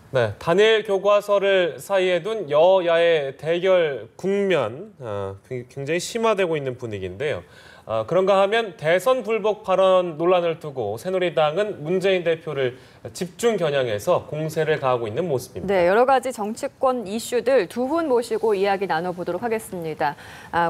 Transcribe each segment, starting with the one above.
네, 단일 교과서를 사이에 둔 여야의 대결 국면 굉장히 심화되고 있는 분위기인데요. 그런가 하면 대선 불복 발언 논란을 두고 새누리당은 문재인 대표를 집중 겨냥해서 공세를 가하고 있는 모습입니다. 네, 여러 가지 정치권 이슈들 두 분 모시고 이야기 나눠보도록 하겠습니다.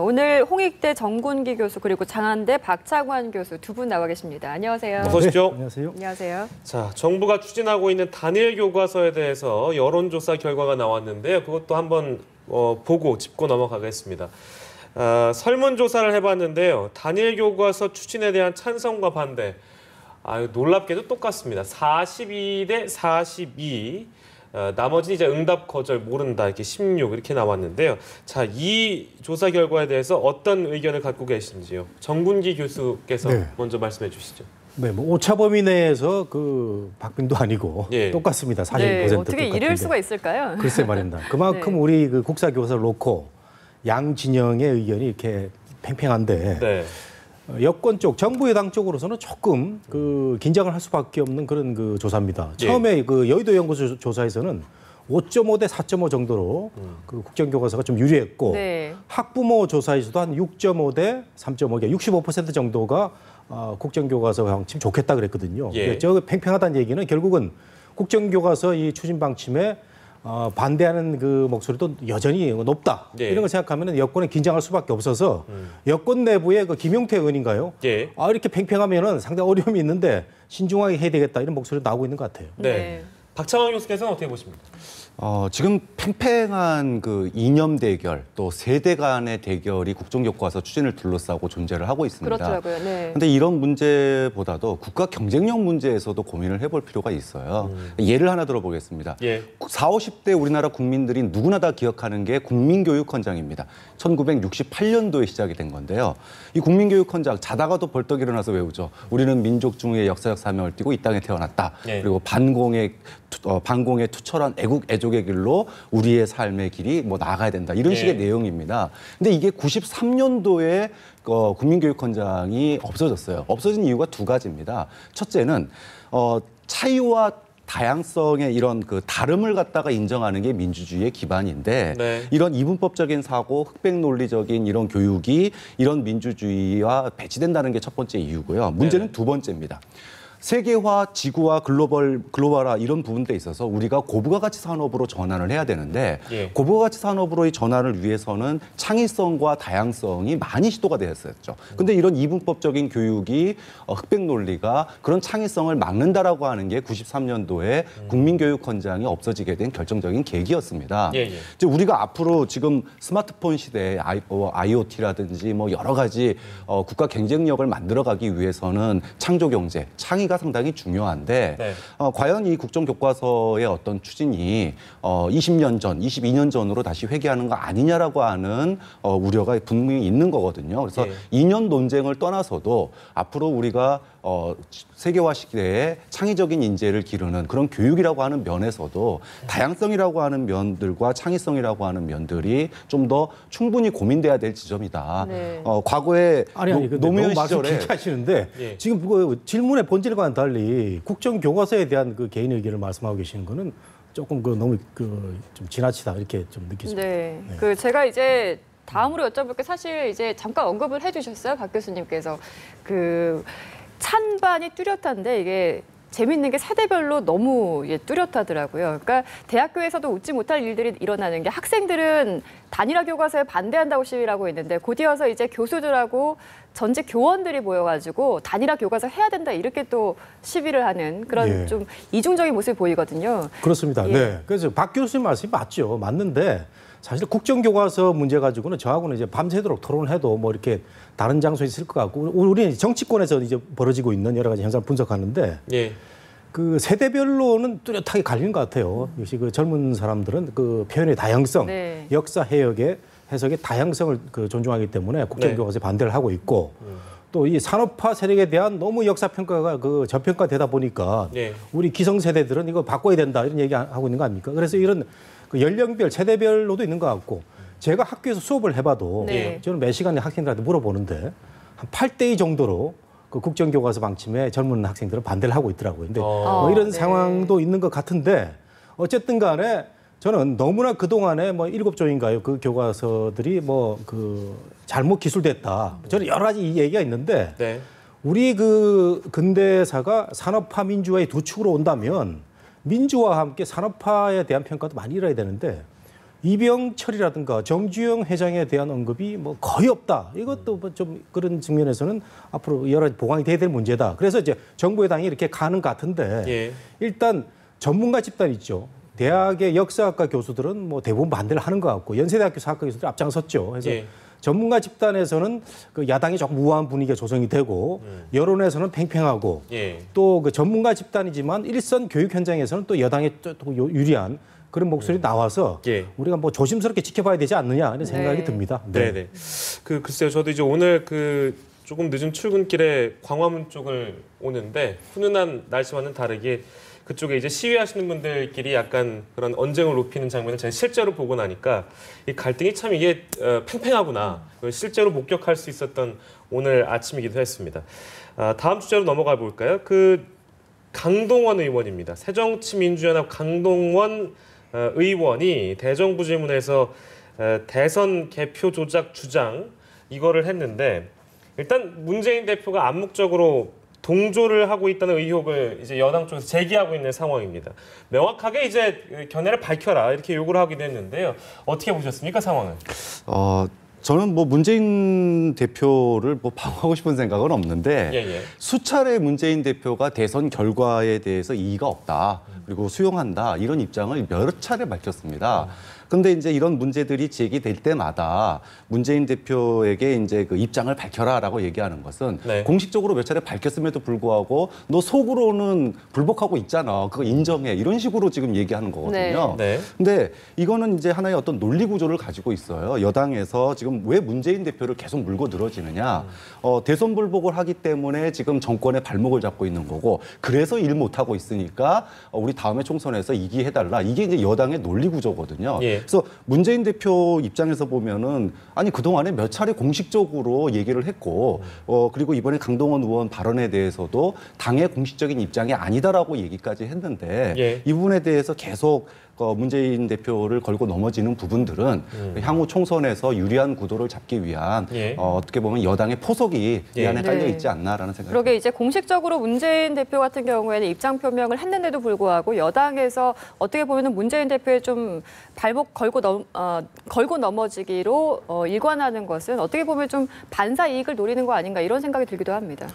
오늘 홍익대 정군기 교수 그리고 장한대 박창환 교수 두 분 나와 계십니다. 안녕하세요. 어서 오십시오. 네, 안녕하세요. 안녕하세요. 자, 정부가 추진하고 있는 단일 교과서에 대해서 여론조사 결과가 나왔는데요. 그것도 한번 보고 짚고 넘어가겠습니다. 설문조사를 해봤는데요. 단일 교과서 추진에 대한 찬성과 반대, 놀랍게도 똑같습니다. 42대 42, 나머지는 이제 응답 거절 모른다 이렇게 16 이렇게 나왔는데요. 자, 이 조사 결과에 대해서 어떤 의견을 갖고 계신지요? 정군기 교수께서 먼저 말씀해 주시죠. 네, 뭐 오차 범위 내에서 그 박빙도 아니고 똑같습니다. 40% 네, 어떻게 똑같은데. 이럴 수가 있을까요? 글쎄 말입니다. 그만큼 우리 그 국사 교과서를 놓고 양 진영의 의견이 이렇게 팽팽한데 여권 쪽, 정부 여당 쪽으로서는 조금 그 긴장을 할 수밖에 없는 그런 그 조사입니다. 처음에 그 여의도 연구소 조사에서는 5.5 대 4.5 정도로 그 국정교과서가 좀 유리했고 학부모 조사에서도 한 6.5 대 3.5, 65% 정도가 국정교과서 방침 좋겠다 그랬거든요. 저 팽팽하다는 얘기는 결국은 국정교과서 이 추진 방침에 반대하는 그 목소리도 여전히 높다. 이런 걸 생각하면 여권에 긴장할 수밖에 없어서 여권 내부에 그 김용태 의원인가요? 이렇게 팽팽하면은 상당히 어려움이 있는데 신중하게 해야 되겠다 이런 목소리도 나오고 있는 것 같아요. 네. 박창환 교수께서는 어떻게 보십니까? 지금 팽팽한 그 이념 대결 또 세대 간의 대결이 국정교과서 추진을 둘러싸고 존재를 하고 있습니다. 그렇더라고요. 네. 근데 이런 문제보다도 국가 경쟁력 문제에서도 고민을 해볼 필요가 있어요. 예를 하나 들어보겠습니다. 40, 50대 우리나라 국민들이 누구나 다 기억하는 게 국민교육헌장입니다. 1968년도에 시작이 된 건데요. 이 국민교육헌장 자다가도 벌떡 일어나서 외우죠. 우리는 민족 중의 역사적 사명을 띠고 이 땅에 태어났다. 그리고 반공의 투철한 애국 애족의 길로 우리의 삶의 길이 뭐 나아가야 된다. 이런 식의 내용입니다. 근데 이게 93년도에 국민교육헌장이 없어졌어요. 없어진 이유가 두 가지입니다. 첫째는 차이와 다양성의 이런 그 다름을 갖다가 인정하는 게 민주주의의 기반인데 이런 이분법적인 사고, 흑백 논리적인 이런 교육이 이런 민주주의와 배치된다는 게 첫 번째 이유고요. 문제는 두 번째입니다. 세계화, 지구화, 글로벌화 이런 부분들에 있어서 우리가 고부가 가치 산업으로 전환을 해야 되는데 고부가 가치 산업으로의 전환을 위해서는 창의성과 다양성이 많이 시도가 되었었죠. 근데 이런 이분법적인 교육이 흑백 논리가 그런 창의성을 막는다라고 하는 게 93년도에 국민교육헌장이 없어지게 된 결정적인 계기였습니다. 이제 우리가 앞으로 지금 스마트폰 시대에 IoT라든지 뭐 여러 가지 국가 경쟁력을 만들어가기 위해서는 창조경제, 창의가 상당히 중요한데 과연 이 국정교과서의 어떤 추진이 20년 전, 22년 전으로 다시 회귀하는 거 아니냐라고 하는 우려가 분명히 있는 거거든요. 그래서 2년 논쟁을 떠나서도 앞으로 우리가 세계화 시대에 창의적인 인재를 기르는 그런 교육이라고 하는 면에서도 다양성이라고 하는 면들과 창의성이라고 하는 면들이 좀 더 충분히 고민돼야 될 지점이다. 과거에 노무현 시절에 하시는데 지금 그 질문의 본질과는 달리 국정교과서에 대한 그 개인 의견을 말씀하고 계시는 거는 조금 너무 좀 지나치다 이렇게 좀 느껴집니다. 그 제가 이제 다음으로 여쭤볼 게 사실 이제 잠깐 언급을 해주셨어요, 박 교수님께서 그 찬반이 뚜렷한데 이게 재밌는 게 세대별로 너무 뚜렷하더라고요. 그러니까 대학교에서도 웃지 못할 일들이 일어나는 게 학생들은 단일화 교과서에 반대한다고 시위를 하고 있는데 곧이어서 이제 교수들하고 전직 교원들이 모여가지고 단일화 교과서 해야 된다 이렇게 또 시위를 하는 그런 좀 이중적인 모습이 보이거든요. 그렇습니다. 그래서 박 교수님 말씀이 맞죠. 맞는데 사실 국정교과서 문제 가지고는 저하고는 이제 밤새도록 토론을 해도 뭐 이렇게 다른 장소에 있을 것 같고 우리는 정치권에서 이제 벌어지고 있는 여러 가지 현상을 분석하는데 그 세대별로는 뚜렷하게 갈리는 것 같아요. 역시 그 젊은 사람들은 그 표현의 다양성, 역사 해석의 다양성을 존중하기 때문에 국정교과서에 반대를 하고 있고 또 이 산업화 세력에 대한 너무 역사 평가가 저평가되다 보니까 우리 기성세대들은 이거 바꿔야 된다 이런 얘기 하고 있는 거 아닙니까? 그래서 이런 그 연령별, 세대별로도 있는 것 같고 제가 학교에서 수업을 해봐도 저는 매 시간에 학생들한테 물어보는데 한 8대2 정도로 그 국정교과서 방침에 젊은 학생들은 반대를 하고 있더라고요. 근데 뭐 이런 상황도 있는 것 같은데 어쨌든 간에 저는 너무나 그동안에 뭐 7조인가요? 그 교과서들이 뭐 그 잘못 기술됐다. 저는 여러 가지 이 얘기가 있는데 네. 우리 그 근대사가 산업화 민주화의 두 축으로 온다면 민주화와 함께 산업화에 대한 평가도 많이 이뤄야 되는데 이병철이라든가 정주영 회장에 대한 언급이 뭐 거의 없다. 이것도 뭐 좀 그런 측면에서는 앞으로 여러 가지 보강이 돼야 될 문제다. 그래서 이제 정부 여당이 이렇게 가는 것 같은데 예. 일단 전문가 집단 있죠. 대학의 역사학과 교수들은 뭐 대부분 반대를 하는 것 같고 연세대학교 사학과 교수들이 앞장섰죠. 그래서 예. 전문가 집단에서는 그 야당이 조금 우아한 분위기가 조성이 되고 여론에서는 팽팽하고 예. 또 그 전문가 집단이지만 일선 교육 현장에서는 또 여당에 또 유리한 그런 목소리 나와서 예. 우리가 뭐 조심스럽게 지켜봐야 되지 않느냐 이런 생각이 네. 듭니다. 네. 글쎄요. 저도 이제 오늘 그 조금 늦은 출근길에 광화문 쪽을 오는데 훈훈한 날씨와는 다르게 그쪽에 이제 시위하시는 분들끼리 약간 그런 언쟁을 높이는 장면을 제가 실제로 보고 나니까 이 갈등이 참 이게 팽팽하구나. 실제로 목격할 수 있었던 오늘 아침이기도 했습니다. 다음 주제로 넘어가 볼까요? 그 강동원 의원입니다. 새정치민주연합 강동원 의원이 대정부 질문에서 대선 개표 조작 주장 이거를 했는데 일단 문재인 대표가 암묵적으로 동조를 하고 있다는 의혹을 이제 여당 쪽에서 제기하고 있는 상황입니다. 명확하게 이제 견해를 밝혀라 이렇게 요구를 하기도 했는데요. 어떻게 보셨습니까, 상황은? 저는 뭐 문재인 대표를 뭐 방어하고 싶은 생각은 없는데 예. 수차례 문재인 대표가 대선 결과에 대해서 이의가 없다. 그리고 수용한다. 이런 입장을 여러 차례 밝혔습니다. 근데 이제 이런 문제들이 제기될 때마다 문재인 대표에게 이제 그 입장을 밝혀라라고 얘기하는 것은 네. 공식적으로 몇 차례 밝혔음에도 불구하고 너 속으로는 불복하고 있잖아. 그거 인정해. 이런 식으로 지금 얘기하는 거거든요. 네. 근데 이거는 이제 하나의 어떤 논리 구조를 가지고 있어요. 여당에서 지금 왜 문재인 대표를 계속 물고 늘어지느냐. 대선 불복을 하기 때문에 지금 정권의 발목을 잡고 있는 거고 그래서 일 못하고 있으니까 우리 다음에 총선에서 이기해달라. 이게 이제 여당의 논리 구조거든요. 예. 그래서 문재인 대표 입장에서 보면은 아니 그동안에 몇 차례 공식적으로 얘기를 했고 그리고 이번에 강동원 의원 발언에 대해서도 당의 공식적인 입장이 아니다라고 얘기까지 했는데 예. 이 부분에 대해서 계속 문재인 대표를 걸고 넘어지는 부분들은 향후 총선에서 유리한 구도를 잡기 위한 예. 어떻게 보면 여당의 포석이 이 안에 네. 깔려 있지 않나라는 생각이 그러게 이제 공식적으로 문재인 대표 같은 경우에는 입장 표명을 했는데도 불구하고 여당에서 어떻게 보면 문재인 대표의 좀 발목 걸고 넘어지기로 일관하는 것은 어떻게 보면 좀 반사 이익을 노리는 거 아닌가 이런 생각이 들기도 합니다.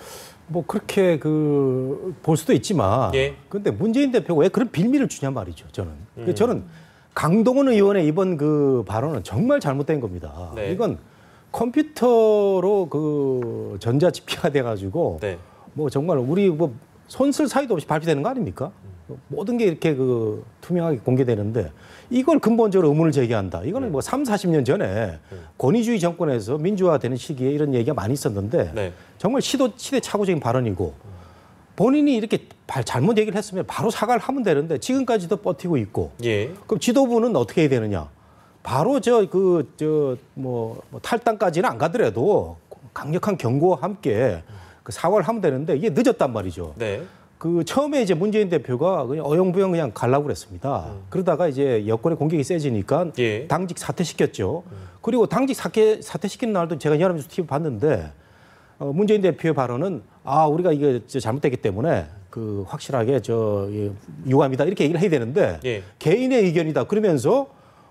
뭐 그렇게 볼 수도 있지만 예. 근데 문재인 대표가 왜 그런 빌미를 주냐 말이죠. 저는 강동원 의원의 이번 그 발언은 정말 잘못된 겁니다. 네. 이건 컴퓨터로 그 전자집계가 돼가지고 네. 뭐 정말 우리 뭐 손쓸 사이도 없이 발표되는 거 아닙니까? 모든 게 이렇게 그 투명하게 공개되는데 이걸 근본적으로 의문을 제기한다. 이거는 뭐 3, 40년 전에 권위주의 정권에서 민주화되는 시기에 이런 얘기가 많이 있었는데 네. 정말 시대착오적인 발언이고 본인이 이렇게 잘못 얘기를 했으면 바로 사과를 하면 되는데 지금까지도 버티고 있고 예. 그럼 지도부는 어떻게 해야 되느냐? 바로 뭐 탈당까지는 안 가더라도 강력한 경고와 함께 그 사과를 하면 되는데 이게 늦었단 말이죠. 네. 그 처음에 이제 문재인 대표가 그냥 어영부영 그냥 가려고 그랬습니다. 그러다가 이제 여권의 공격이 세지니까 예. 당직 사퇴시켰죠. 그리고 당직 사퇴시키는 날도 제가 연합뉴스 TV 봤는데 문재인 대표의 발언은 우리가 이게 잘못됐기 때문에 그 확실하게 유감이다 이렇게 얘기를 해야 되는데 예. 개인의 의견이다 그러면서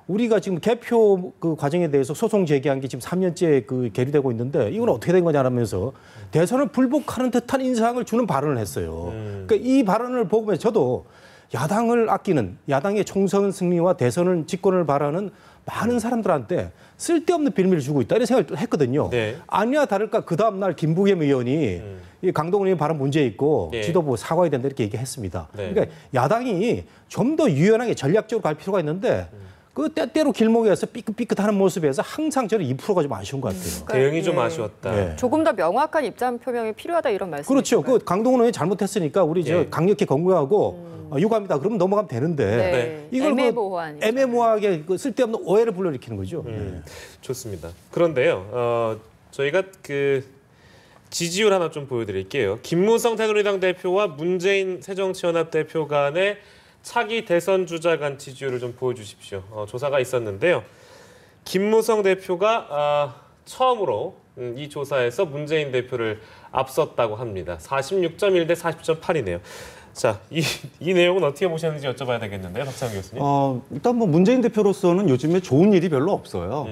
우리가 지금 개표 그 과정에 대해서 소송 제기한 게 지금 3년째 그 계류되고 있는데 이건 어떻게 된 거냐라면서 대선을 불복하는 듯한 인상을 주는 발언을 했어요. 그러니까 이 발언을 보면 저도 야당을 아끼는 야당의 총선 승리와 대선을 집권을 바라는 많은 사람들한테 쓸데없는 빌미를 주고 있다 이런 생각을 했거든요. 네. 아니야 다를까 그 다음 날 김부겸 의원이 이 강동원 의원 발언 문제 있고 예. 지도부 사과해야 된다 이렇게 얘기했습니다. 네. 그러니까 야당이 좀 더 유연하게 전략적으로 갈 필요가 있는데 그 때때로 길목에서 삐끗삐끗하는 모습에서 항상 저는 2%가 좀 아쉬운 것 같아요. 대응이 좀 예. 아쉬웠다. 예. 조금 더 명확한 입장 표명이 필요하다 이런 말씀이죠. 그렇죠. 그 강동원 의원이 잘못했으니까 우리 예. 강력히 권고하고 유감이다. 그러면 넘어가면 되는데 네. 이걸 애매모호한 애매모호하게 그 쓸데없는 오해를 불러일으키는 거죠. 좋습니다. 그런데요, 저희가 그 지지율 하나 좀 보여드릴게요. 김무성 새누리당 대표와 문재인 새정치연합 대표 간의 차기 대선 주자 간 지지율을 좀 보여주십시오. 조사가 있었는데요. 김무성 대표가 처음으로 이 조사에서 문재인 대표를 앞섰다고 합니다. 46.1 대 40.8이네요. 자, 이 내용은 어떻게 보셨는지 여쭤봐야 되겠는데요, 박상훈 교수님. 일단 뭐 문재인 대표로서는 요즘에 좋은 일이 별로 없어요.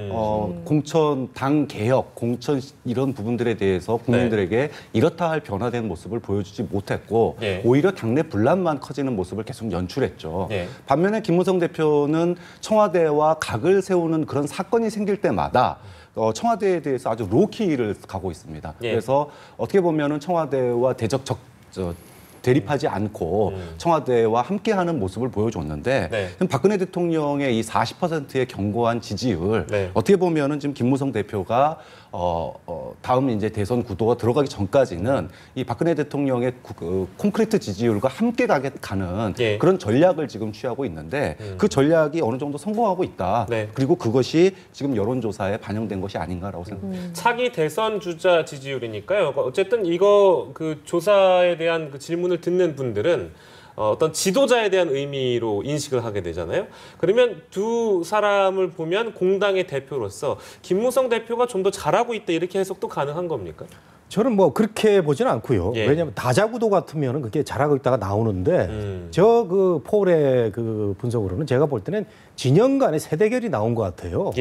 공천, 당 개혁, 공천 이런 부분들에 대해서 국민들에게 이렇다 할 변화된 모습을 보여주지 못했고 오히려 당내 분란만 커지는 모습을 계속 연출했죠. 반면에 김무성 대표는 청와대와 각을 세우는 그런 사건이 생길 때마다 청와대에 대해서 아주 로키를 가고 있습니다. 그래서 어떻게 보면은 청와대와 대립하지 않고 청와대와 함께하는 모습을 보여줬는데 박근혜 대통령의 이 40%의 견고한 지지율 어떻게 보면은 지금 김무성 대표가 다음 이제 대선 구도가 들어가기 전까지는 이 박근혜 대통령의 콘크리트 지지율과 함께 가는 그런 전략을 지금 취하고 있는데 그 전략이 어느 정도 성공하고 있다. 그리고 그것이 지금 여론조사에 반영된 것이 아닌가라고 생각합니다. 차기 대선 주자 지지율이니까요. 어쨌든 이거 그 조사에 대한 그 질문을 듣는 분들은 어떤 지도자에 대한 의미로 인식을 하게 되잖아요. 그러면 두 사람을 보면 공당의 대표로서 김무성 대표가 좀 더 잘하고 있다 이렇게 해석도 가능한 겁니까? 저는 뭐 그렇게 보지는 않고요. 왜냐하면 다자구도 같으면은 그게 잘하고 있다가 나오는데 저 그 폴의 그 분석으로는 제가 볼 때는 진영 간의 세대결이 나온 것 같아요.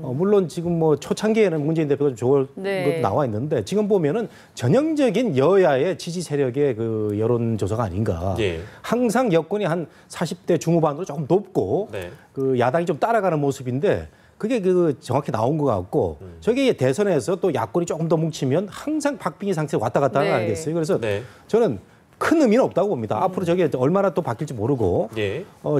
물론 지금 뭐 초창기에는 문재인 대표가 좀 좋을 것도 나와 있는데 지금 보면은 전형적인 여야의 지지 세력의 그 여론조사가 아닌가. 항상 여권이 한 40대 중후반으로 조금 높고 그 야당이 좀 따라가는 모습인데 그게 그 정확히 나온 것 같고 저게 대선에서 또 야권이 조금 더 뭉치면 항상 박빙의 상태에 왔다 갔다 하는 거 아니겠어요? 그래서 저는 큰 의미는 없다고 봅니다. 앞으로 저게 얼마나 또 바뀔지 모르고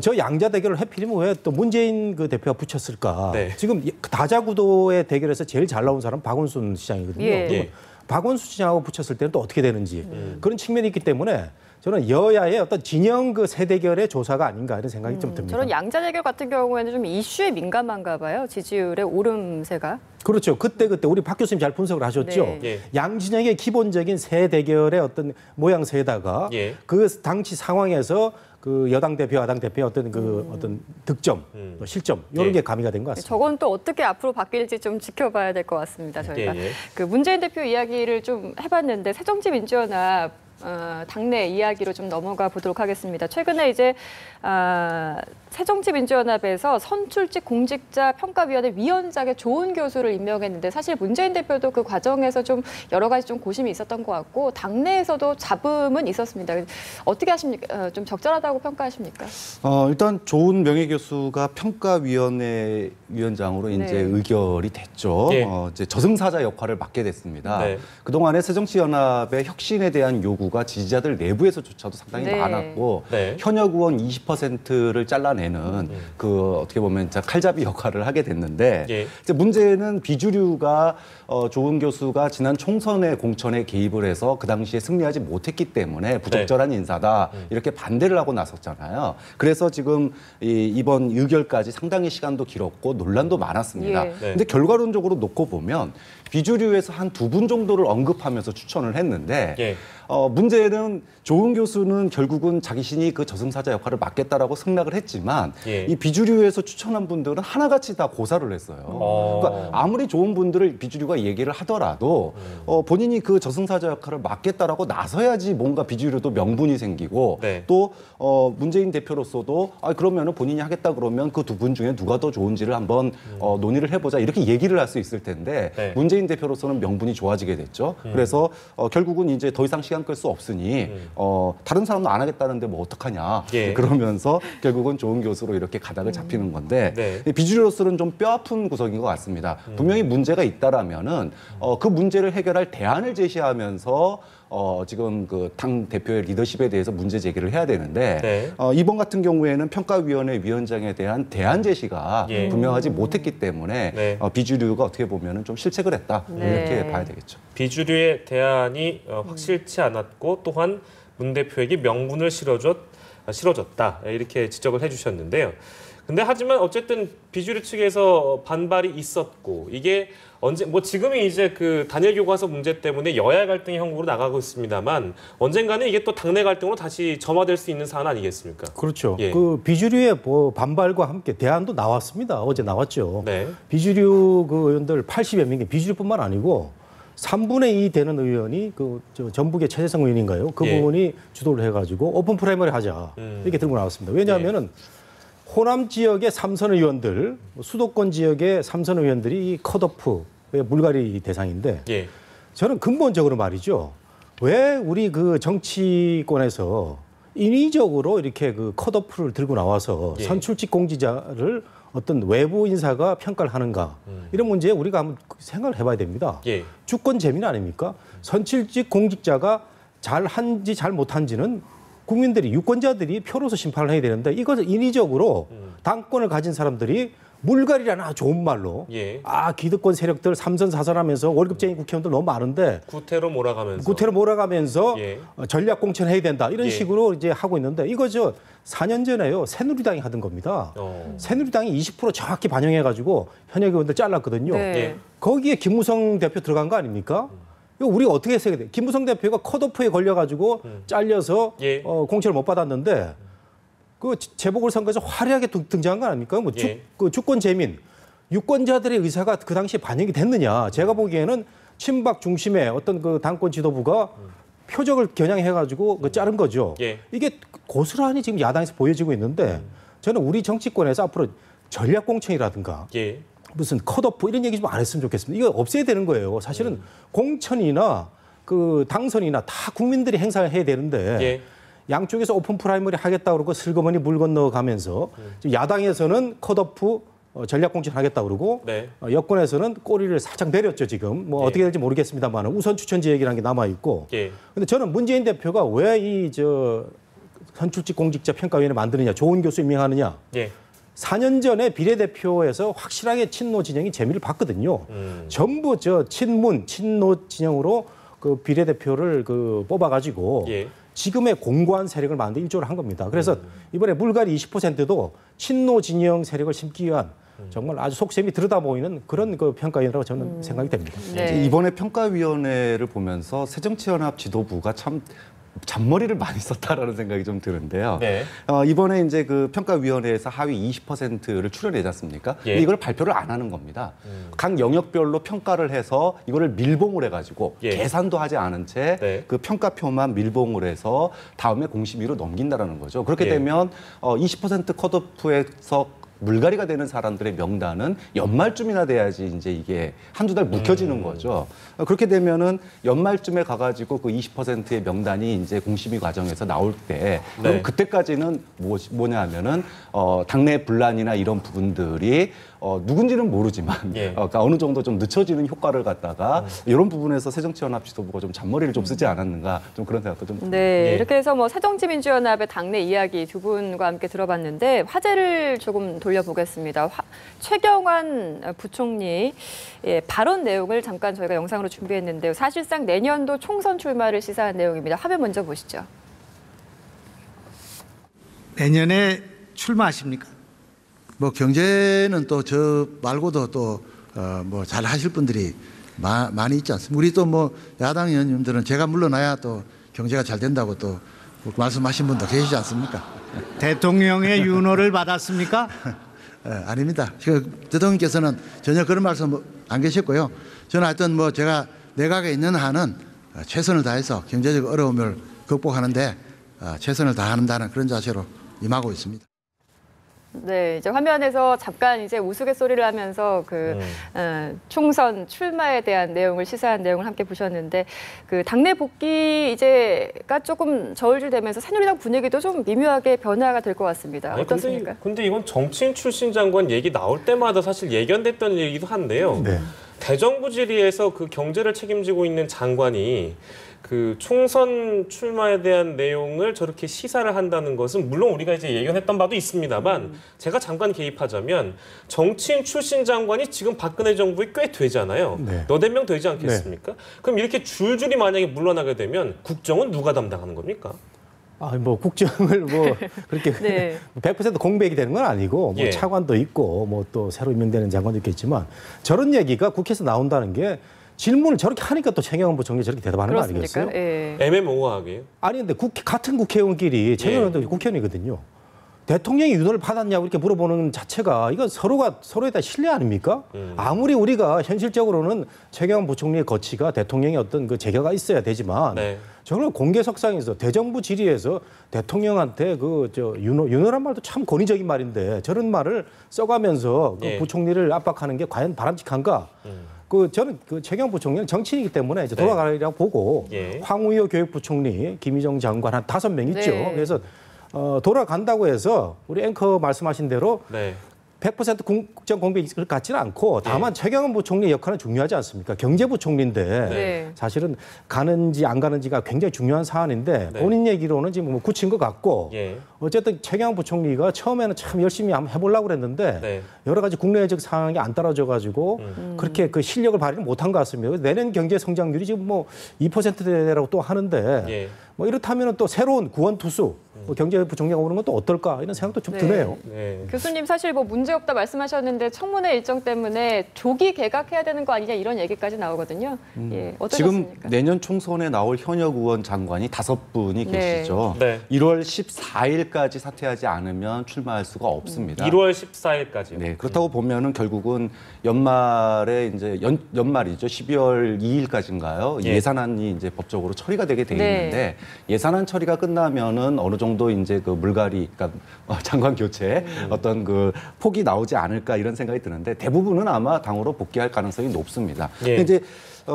저 양자 대결을 해필이면 왜 또 문재인 그 대표가 붙였을까? 지금 다자구도의 대결에서 제일 잘 나온 사람은 박원순 시장이거든요. 박원순 시장하고 붙였을 때는 또 어떻게 되는지 그런 측면이 있기 때문에 저는 여야의 어떤 진영 그 세대결의 조사가 아닌가 이런 생각이 좀 듭니다. 저런 양자 대결 같은 경우에는 좀 이슈에 민감한가 봐요. 지지율의 오름세가. 그렇죠. 그때 우리 박 교수님 잘 분석을 하셨죠. 양 진영의 기본적인 세 대결의 어떤 모양새에다가 그 당시 상황에서 그 여당 대표, 야당 대표의 어떤 득점, 실점 이런 게 가미가 된 것 같습니다. 저건 또 어떻게 앞으로 바뀔지 좀 지켜봐야 될 것 같습니다. 저희가 그 문재인 대표 이야기를 좀 해봤는데 새정치민주연합 당내 이야기로 좀 넘어가 보도록 하겠습니다. 최근에 이제 새정치민주연합에서 선출직 공직자 평가위원회 위원장에 좋은 교수를 임명했는데 사실 문재인 대표도 그 과정에서 좀 여러 가지 좀 고심이 있었던 것 같고 당내에서도 잡음은 있었습니다. 어떻게 하십니까? 좀 적절하다고 평가하십니까? 일단 좋은 명예교수가 평가위원회 위원장으로 이제 의결이 됐죠. 이제 저승사자 역할을 맡게 됐습니다. 그동안에 새정치연합의 혁신에 대한 요구가 지지자들 내부에서조차도 상당히 많았고 현역 의원 20%를 잘라내는 그 어떻게 보면 칼잡이 역할을 하게 됐는데 이제 문제는 비주류가 조은 교수가 지난 총선의 공천에 개입을 해서 그 당시에 승리하지 못했기 때문에 부적절한 인사다 이렇게 반대를 하고 나섰잖아요. 그래서 지금 이번 의결까지 상당히 시간도 길었고 논란도 많았습니다. 근데 결과론적으로 놓고 보면 비주류에서 한 2분 정도를 언급하면서 추천을 했는데 문제는 조은 교수는 결국은 자신이 그 저승사자 역할을 맡겠다라고 승낙을 했지만 이 비주류에서 추천한 분들은 하나같이 다 고사를 했어요. 그러니까 아무리 좋은 분들을 비주류가 얘기를 하더라도 본인이 그 저승사자 역할을 맡겠다라고 나서야지 뭔가 비주류도 명분이 생기고 또 문재인 대표로서도 그러면은 본인이 하겠다 그러면 그 2분 중에 누가 더 좋은지를 한번 논의를 해보자 이렇게 얘기를 할 수 있을 텐데 문재인 대표로서는 명분이 좋아지게 됐죠. 그래서 결국은 이제 더 이상 시간 끌 수 없으니 다른 사람도 안 하겠다는데 뭐 어떡하냐 그러면서 결국은 조은 교수로 이렇게 가닥을 잡히는 건데 비주류로서는 좀 뼈아픈 구석인 것 같습니다. 분명히 문제가 있다라면은 그 문제를 해결할 대안을 제시하면서 지금 그 당 대표의 리더십에 대해서 문제 제기를 해야 되는데 이번 같은 경우에는 평가위원회 위원장에 대한 대안 제시가 분명하지 못했기 때문에 비주류가 어떻게 보면은 좀 실책을 했다 이렇게 봐야 되겠죠. 비주류의 대안이 확실치 않았고 또한 문 대표에게 명분을 실어줬다 이렇게 지적을 해주셨는데요. 근데 하지만 어쨌든 비주류 측에서 반발이 있었고 이게 언제 뭐 지금이 이제 그 단일 교과서 문제 때문에 여야 갈등의 형국으로 나가고 있습니다만 언젠가는 이게 또 당내 갈등으로 다시 점화될 수 있는 사안 아니겠습니까? 그렇죠. 예. 그 비주류의 뭐 반발과 함께 대안도 나왔습니다. 어제 나왔죠. 네. 비주류 그 의원들 80여 명이 비주류뿐만 아니고 3분의 2 되는 의원이 저 전북의 최재성 의원인가요? 그 예. 부분이 주도를 해가지고 오픈 프라이머리 하자 이렇게 들고 나왔습니다. 왜냐하면은 호남 지역의 3선 의원들, 수도권 지역의 3선 의원들이 이 컷오프의 물갈이 대상인데 예. 저는 근본적으로 말이죠. 왜 우리 그 정치권에서 인위적으로 이렇게 그 컷오프를 들고 나와서 예. 선출직 공직자를 어떤 외부 인사가 평가를 하는가 이런 문제에 우리가 한번 생각을 해봐야 됩니다. 예. 주권 재민 아닙니까? 선출직 공직자가 잘한지 잘 못한지는 국민들이 유권자들이 표로서 심판을 해야 되는데 이것을 인위적으로 당권을 가진 사람들이 물갈이라는 아주 좋은 말로 예. 기득권 세력들 3선 4선 하면서 월급쟁이 국회의원들 너무 많은데 구태로 몰아가면서 구태로 몰아가면서 예. 전략 공천해야 된다 이런 예. 식으로 이제 하고 있는데 이거 4년 전에요 새누리당이 하던 겁니다. 새누리당이 20% 정확히 반영해가지고 현역 의원들 잘랐거든요. 네. 예. 거기에 김무성 대표 들어간 거 아닙니까? 이거 우리가 어떻게 했어야 돼? 김무성 대표가 컷오프에 걸려가지고 잘려서 예. 공천을 못 받았는데 그 재보궐선거에서 화려하게 등장한 거 아닙니까? 뭐 예. 그 주권 재민, 유권자들의 의사가 그 당시에 반영이 됐느냐? 제가 보기에는 친박 중심의 어떤 그 당권 지도부가 표적을 겨냥해가지고 그 자른 거죠. 예. 이게 고스란히 지금 야당에서 보여지고 있는데 저는 우리 정치권에서 앞으로 전략 공천이라든가 예. 무슨 컷오프 이런 얘기 좀 안 했으면 좋겠습니다. 이거 없애야 되는 거예요. 사실은 공천이나 그 당선이나 다 국민들이 행사를 해야 되는데 예. 양쪽에서 오픈 프라이머리 하겠다고 그러고 슬그머니 물 건너가면서 지금 야당에서는 컷오프 전략 공천 하겠다고 그러고 네. 여권에서는 꼬리를 살짝 내렸죠 지금. 뭐 예. 어떻게 될지 모르겠습니다만 우선 추천지 얘기라는 게 남아 있고. 예. 근데 저는 문재인 대표가 왜 이 선출직 공직자 평가위원회 만드느냐, 좋은 교수 임명하느냐. 예. 4년 전에 비례대표에서 확실하게 친노 진영이 재미를 봤거든요. 전부 친노 진영으로 그 비례대표를 뽑아가지고 예. 지금의 공고한 세력을 만들 일조를 한 겁니다. 그래서 이번에 물갈이 20%도 친노 진영 세력을 심기 위한 정말 아주 속셈이 들여다 보이는 그런 그 평가위원회라고 저는 생각이 됩니다. 네. 이번에 평가위원회를 보면서 새정치연합 지도부가 참 잔머리를 많이 썼다라는 생각이 좀 드는데요. 네. 이번에 이제 그 평가위원회에서 하위 20%를 추려내지 않습니까? 예. 근데 이걸 발표를 안 하는 겁니다. 각 영역별로 평가를 해서 이거를 밀봉을 해가지고 예. 계산도 하지 않은 채 네. 그 평가표만 밀봉을 해서 다음에 공심위로 넘긴다라는 거죠. 그렇게 예. 되면 20% 컷오프에서 물갈이가 되는 사람들의 명단은 연말쯤이나 돼야지 이제 이게 한두 달 묵혀지는 거죠. 그렇게 되면은 연말쯤에 가가지고 그 20%의 명단이 이제 공심위 과정에서 나올 때 그럼 네. 그때까지는 뭐냐 하면은 당내 분란이나 이런 부분들이 누군지는 모르지만 예. 그러니까 어느 정도 좀 늦춰지는 효과를 갖다가 이런 부분에서 새정치연합 지도부가 좀 잔머리를 좀 쓰지 않았는가 좀 그런 생각도 좀 네, 예. 이렇게 해서 뭐 새정치민주연합의 당내 이야기 두 분과 함께 들어봤는데 화제를 조금 돌려보겠습니다. 최경환 부총리 발언 내용을 잠깐 저희가 영상으로 준비했는데요. 사실상 내년도 총선 출마를 시사한 내용입니다. 화면 먼저 보시죠. 내년에 출마하십니까? 뭐 경제는 또 저 말고도 또 뭐 잘 하실 분들이 많이 있지 않습니까? 우리 또 뭐 야당 의원님들은 제가 물러나야 또 경제가 잘 된다고 또 말씀하신 분도 계시지 않습니까? 대통령의 윤호를 받았습니까? 아닙니다. 대통령께서는 전혀 그런 말씀 안 계셨고요. 저는 하여튼 뭐 제가 내각에 있는 한은 최선을 다해서 경제적 어려움을 극복하는데 최선을 다한다는 그런 자세로 임하고 있습니다. 네, 이제 화면에서 잠깐 이제 우스갯소리를 하면서 총선 출마에 대한 내용을 시사한 내용을 함께 보셨는데 그 당내 복귀 이제가 조금 저울질되면서 새누리당 분위기도 좀 미묘하게 변화가 될 것 같습니다. 아니, 어떻습니까? 근데 이건 정치인 출신 장관 얘기 나올 때마다 사실 예견됐던 얘기도 한데요. 네. 대정부 질의에서 그 경제를 책임지고 있는 장관이 그 총선 출마에 대한 내용을 저렇게 시사를 한다는 것은 물론 우리가 이제 예견했던 바도 있습니다만 제가 잠깐 개입하자면 정치인 출신 장관이 지금 박근혜 정부에 꽤 되잖아요. 네. 너댓 명 되지 않겠습니까? 그럼 이렇게 줄줄이 만약에 물러나게 되면 국정은 누가 담당하는 겁니까? 뭐 국정을 뭐 그렇게 네. 100% 공백이 되는 건 아니고 뭐 예. 차관도 있고 뭐 또 새로 임명되는 장관도 있겠지만 저런 얘기가 국회에서 나온다는 게 질문을 저렇게 하니까 또 최경환 부총리 저렇게 대답하는 거 그렇습니까? 아니겠어요? 예. 애매모호하게. 아니 근데 같은 국회의원끼리 최경환도 국회의원이거든요. 대통령이 윤호를 받았냐고 이렇게 물어보는 자체가 이건 서로가 서로에 대한 신뢰 아닙니까? 아무리 우리가 현실적으로는 최경환 부총리의 거치가 대통령의 어떤 그 제어가 있어야 되지만 네. 저걸 공개석상에서 대정부 질의에서 대통령한테 윤호란 말도 참 권위적인 말인데 저런 말을 써가면서 그 예. 부총리를 압박하는 게 과연 바람직한가? 저는 그 최경환 부총리는 정치인이기 때문에 이제 네. 돌아가리라고 보고 예. 황우여 교육부총리, 김희정 장관 한 5명 있죠. 네. 그래서 돌아간다고 해서 우리 앵커 말씀하신 대로 네. 100% 국정 공백이 있을 것 같지는 않고 다만 최경환 부총리 역할은 중요하지 않습니까? 경제부총리인데 네. 사실은 가는지 안 가는지가 굉장히 중요한 사안인데 네. 본인 얘기로는 지금 뭐 굳힌 것 같고 예. 어쨌든 최경환 부총리가 처음에는 참 열심히 한번 해보려고 그랬는데 네. 여러 가지 국내적 상황이 안 따라줘가지고 그렇게 그 실력을 발휘를 못한 것 같습니다. 내년 경제 성장률이 지금 뭐 2%대라고 또 하는데 예. 뭐 이렇다면 또 새로운 구원투수 뭐 경제부총리가 오는 건 또 어떨까 이런 생각도 좀 네. 드네요. 네. 교수님 사실 뭐 문제 없다 말씀하셨는데 청문회 일정 때문에 조기 개각해야 되는 거 아니냐 이런 얘기까지 나오거든요. 예, 어떠셨습니까? 지금 내년 총선에 나올 현역 의원 장관이 5분이 네. 계시죠. 네. 1월 14일까지 사퇴하지 않으면 출마할 수가 없습니다. 1월 14일까지요. 네, 그렇다고 보면은 결국은 연말에 이제 연말이죠. 12월 2일까지인가요? 예. 예산안이 이제 법적으로 처리가 되게 돼 네. 있는데 예산안 처리가 끝나면은 어느 정도 이제 그 물갈이, 그러니까 장관 교체 어떤 그 폭이 나오지 않을까 이런 생각이 드는데 대부분은 아마 당으로 복귀할 가능성이 높습니다. 예. 근데 이제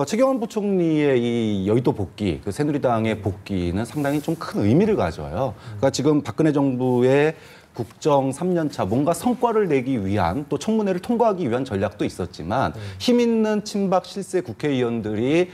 최경환 부총리의 이 여의도 복귀, 그 새누리당의 복귀는 상당히 좀 큰 의미를 가져요. 그러니까 지금 박근혜 정부의 국정 3년차 뭔가 성과를 내기 위한 또 청문회를 통과하기 위한 전략도 있었지만 힘 있는 친박 실세 국회의원들이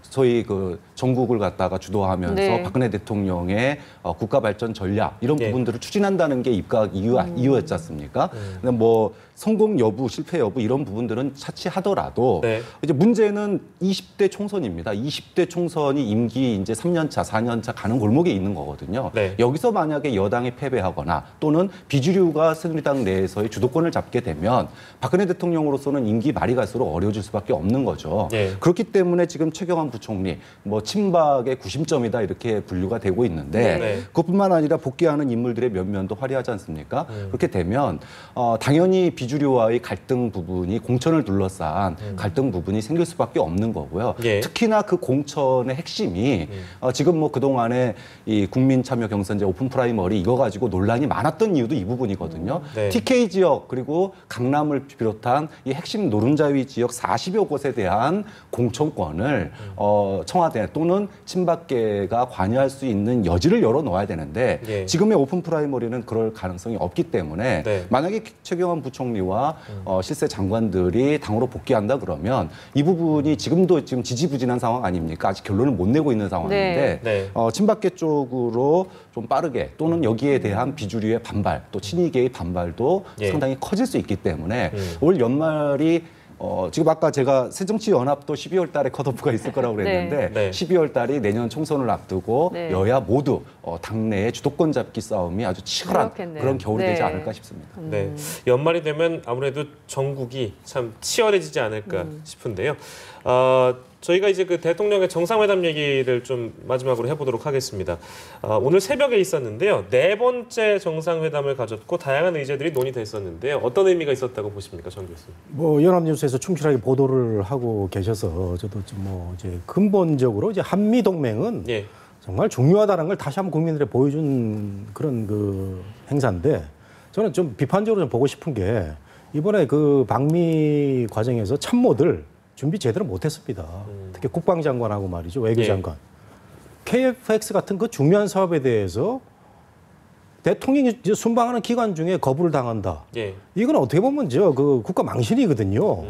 소위 그 전국을 갖다가 주도하면서 네. 박근혜 대통령의 국가 발전 전략 이런 예. 부분들을 추진한다는 게 입각 이유였지 않습니까? 근데 뭐 성공 여부, 실패 여부 이런 부분들은 차치하더라도 네. 이제 문제는 20대 총선입니다. 20대 총선이 임기 이제 3년차, 4년차 가는 골목에 있는 거거든요. 네. 여기서 만약에 여당이 패배하거나 또는 비주류가 새누리당 내에서의 주도권을 잡게 되면 박근혜 대통령으로서는 임기 말이 갈수록 어려워질 수밖에 없는 거죠. 네. 그렇기 때문에 지금 최경환 부총리 뭐 친박의 구심점이다 이렇게 분류가 되고 있는데 네. 그것뿐만 아니라 복귀하는 인물들의 면면도 화려하지 않습니까? 그렇게 되면 당연히 비주류와의 갈등 부분이 공천을 둘러싼 갈등 부분이 생길 수밖에 없는 거고요. 예. 특히나 그 공천의 핵심이 지금 뭐 그동안에 이 국민참여 경선제 오픈 프라이머리 이거 가지고 논란이 많았던 이유도 이 부분이거든요. 네. TK 지역 그리고 강남을 비롯한 이 핵심 노른자위 지역 40여 곳에 대한 공천권을 청와대 또는 친박계가 관여할 수 있는 여지를 열어놓아야 되는데 예. 지금의 오픈 프라이머리는 그럴 가능성이 없기 때문에 네. 만약에 최경환 부총리와 실세 장관들이 당으로 복귀한다 그러면 이 부분이 지금 지지부진한 상황 아닙니까? 아직 결론을 못 내고 있는 상황인데 네. 친박계 쪽으로 좀 빠르게 또는 여기에 대한 비주류의 반발 또 친이계의 반발도 예. 상당히 커질 수 있기 때문에 올 연말이 지금 아까 제가 새정치연합도 12월 달에 컷오프가 있을 거라고 그랬는데 네. 12월 달이 내년 총선을 앞두고 네. 여야 모두 당내의 주도권 잡기 싸움이 아주 치열한 그렇겠네요. 그런 겨울이 네. 되지 않을까 싶습니다. 네. 연말이 되면 아무래도 전국이 참 치열해지지 않을까 싶은데요. 저희가 이제 그 대통령의 정상회담 얘기를 좀 마지막으로 해보도록 하겠습니다. 오늘 새벽에 있었는데요. 4번째 정상회담을 가졌고 다양한 의제들이 논의됐었는데요. 어떤 의미가 있었다고 보십니까, 정 교수님? 뭐 연합뉴스에서 충실하게 보도를 하고 계셔서 저도 좀 뭐 이제 근본적으로 이제 한미 동맹은 예. 정말 중요하다는 걸 다시 한번 국민들에 보여준 그런 그 행사인데 저는 좀 비판적으로 좀 보고 싶은 게 이번에 그 방미 과정에서 참모들 준비 제대로 못했습니다. 특히 국방장관하고 말이죠, 외교장관. KF-X 같은 그 중요한 사업에 대해서 대통령이 순방하는 기간 중에 거부를 당한다. 예. 이건 어떻게 보면 그 국가 망신이거든요.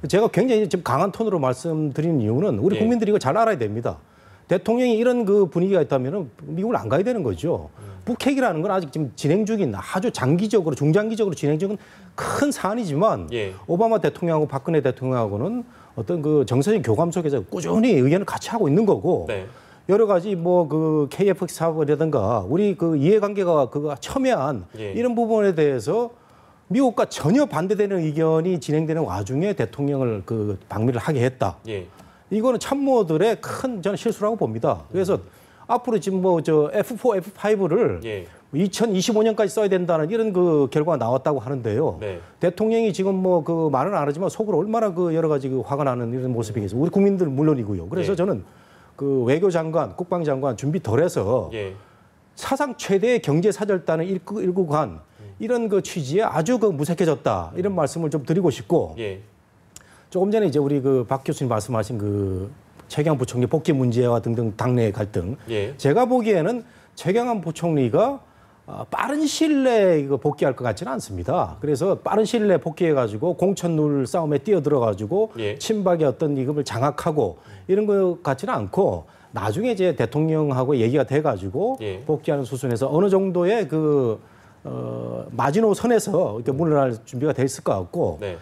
제가 굉장히 좀 강한 톤으로 말씀드리는 이유는 우리 예. 국민들이 이거 잘 알아야 됩니다. 대통령이 이런 그 분위기가 있다면 미국을 안 가야 되는 거죠. 북핵이라는 건 아직 지금 진행 중인 아주 장기적으로 중장기적으로 진행 중인 큰 사안이지만 예. 오바마 대통령하고 박근혜 대통령하고는 어떤 그 정서적 교감 속에서 꾸준히 의견을 같이 하고 있는 거고 네. 여러 가지 뭐 그 KF 사업이라든가 우리 그 이해관계가 그 첨예한 예. 이런 부분에 대해서 미국과 전혀 반대되는 의견이 진행되는 와중에 대통령을 그 방미를 하게 했다. 예. 이거는 참모들의 큰 저는 실수라고 봅니다. 그래서 앞으로 지금 뭐 저 F4, F5를 예. 2025년까지 써야 된다는 이런 그 결과가 나왔다고 하는데요. 네. 대통령이 지금 뭐 그 말은 안 하지만 속으로 얼마나 그 여러 가지 그 화가 나는 이런 모습이겠어요. 우리 국민들 물론이고요. 그래서 예. 저는 그 외교장관, 국방장관 준비 덜해서 예. 사상 최대의 경제 사절단을 일구 간 이런 그 취지에 아주 그 무색해졌다 이런 말씀을 좀 드리고 싶고 예. 조금 전에 이제 우리 그 박 교수님 말씀하신 그 최경환 부총리 복귀 문제와 등등 당내 갈등 예. 제가 보기에는 최경환 부총리가 빠른 시일 내에 이거 복귀할 것 같지는 않습니다. 그래서 빠른 시일 내에 복귀해가지고 공천룰 싸움에 뛰어들어가지고 예. 친박의 어떤 이급을 장악하고 이런 것 같지는 않고 나중에 이제 대통령하고 얘기가 돼가지고 예. 복귀하는 수순에서 어느 정도의 그 마지노선에서 이렇게 물러날 준비가 돼 있을 것 같고 네.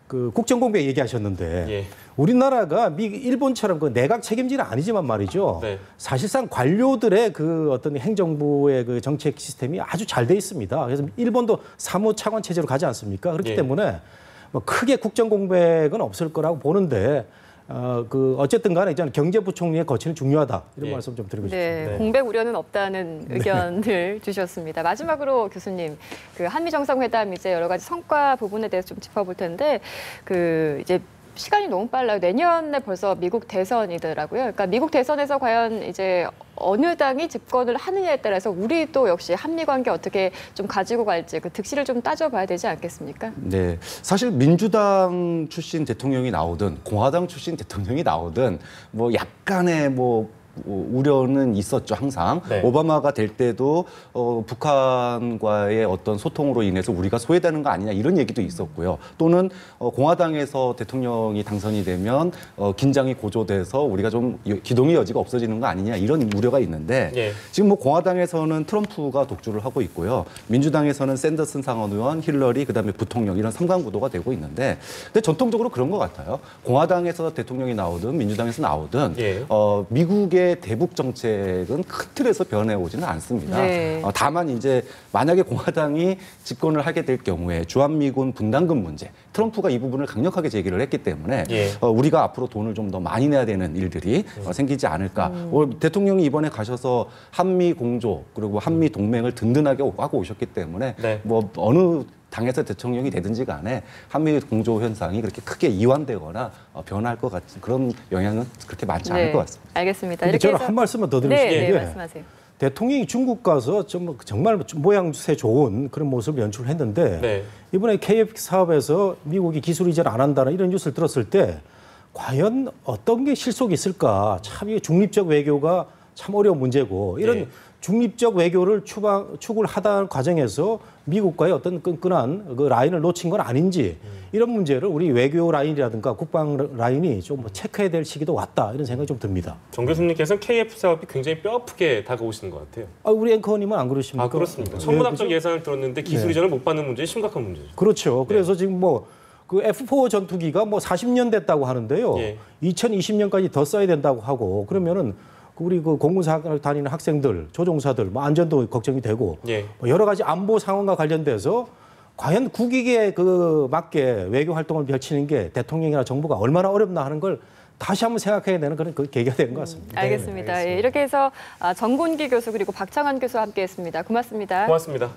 그 국정공백 얘기하셨는데 예. 우리나라가 일본처럼 그 내각 책임지는 아니지만 말이죠. 네. 사실상 관료들의 그 어떤 행정부의 그 정책 시스템이 아주 잘 돼 있습니다. 그래서 일본도 사무차관 체제로 가지 않습니까? 그렇기 예. 때문에 뭐 크게 국정공백은 없을 거라고 보는데 그 어쨌든 간에 저는 경제부총리의 거취는 중요하다 이런 예. 말씀 좀 드리고 싶습니다. 네, 네. 공백 우려는 없다는 의견을 주셨습니다. 마지막으로 교수님, 그 한미 정상회담 이제 여러 가지 성과 부분에 대해서 좀 짚어볼 텐데, 그 이제 시간이 너무 빨라요. 내년에 벌써 미국 대선이더라고요. 그러니까 미국 대선에서 과연 이제 어느 당이 집권을 하느냐에 따라서 우리도 역시 한미 관계 어떻게 좀 가지고 갈지 그 득실을 좀 따져봐야 되지 않겠습니까? 네, 사실 민주당 출신 대통령이 나오든 공화당 출신 대통령이 나오든 뭐 약간의 뭐 우려는 있었죠, 항상. 네. 오바마가 될 때도 북한과의 어떤 소통으로 인해서 우리가 소외되는 거 아니냐 이런 얘기도 있었고요. 또는 공화당에서 대통령이 당선이 되면 긴장이 고조돼서 우리가 좀 기동의 여지가 없어지는 거 아니냐 이런 우려가 있는데 예. 지금 뭐 공화당에서는 트럼프가 독주를 하고 있고요. 민주당에서는 샌더슨 상원의원, 힐러리, 그다음에 부통령 이런 삼강구도가 되고 있는데 근데 전통적으로 그런 것 같아요. 공화당에서 대통령이 나오든 민주당에서 나오든 예. 미국의 대북 정책은 큰 틀에서 변해오지는 않습니다. 네. 다만 이제 만약에 공화당이 집권을 하게 될 경우에 주한미군 분담금 문제, 트럼프가 이 부분을 강력하게 제기를 했기 때문에 예. 우리가 앞으로 돈을 좀 더 많이 내야 되는 일들이 생기지 않을까. 대통령이 이번에 가셔서 한미 공조 그리고 한미 동맹을 든든하게 하고 오셨기 때문에 네. 뭐 어느 당에서 대통령이 되든지 간에 한미 공조 현상이 그렇게 크게 이완되거나 변할 것 같은 그런 영향은 그렇게 많지 않을 것 같습니다. 알겠습니다. 근데 이렇게 저는 해서 한 말씀만 더 드리고 네, 싶은 네, 게 말씀하세요. 대통령이 중국 가서 정말 모양새 좋은 그런 모습을 연출을 했는데 네. 이번에 KF 사업에서 미국이 기술 이전 안 한다는 이런 뉴스를 들었을 때 과연 어떤 게 실속이 있을까? 참 이 중립적 외교가 참 어려운 문제고 이런 네. 중립적 외교를 추구를 하던 과정에서 미국과의 어떤 끈끈한 그 라인을 놓친 건 아닌지 이런 문제를 우리 외교 라인이라든가 국방 라인이 좀 체크해야 될 시기도 왔다 이런 생각이 좀 듭니다. 정 교수님께서는 KF 사업이 굉장히 뼈아프게 다가오시는 것 같아요. 우리 앵커님은 안 그러십니까? 아, 그렇습니다. 예, 천문학적 그죠? 예산을 들었는데 기술 네. 이전을 못 받는 문제는 심각한 문제죠. 그렇죠. 그래서 지금 뭐 그 F4 전투기가 뭐 40년 됐다고 하는데요. 예. 2020년까지 더 써야 된다고 하고 그러면은 우리 그 공군사학을 다니는 학생들, 조종사들 뭐 안전도 걱정이 되고 예. 뭐 여러 가지 안보 상황과 관련돼서 과연 국익에 그 맞게 외교 활동을 펼치는 게 대통령이나 정부가 얼마나 어렵나 하는 걸 다시 한번 생각해야 되는 그런 그 계기가 되는 것 같습니다. 알겠습니다. 알겠습니다. 예, 이렇게 해서 정곤기 교수 그리고 박창환 교수와 함께했습니다. 고맙습니다. 고맙습니다.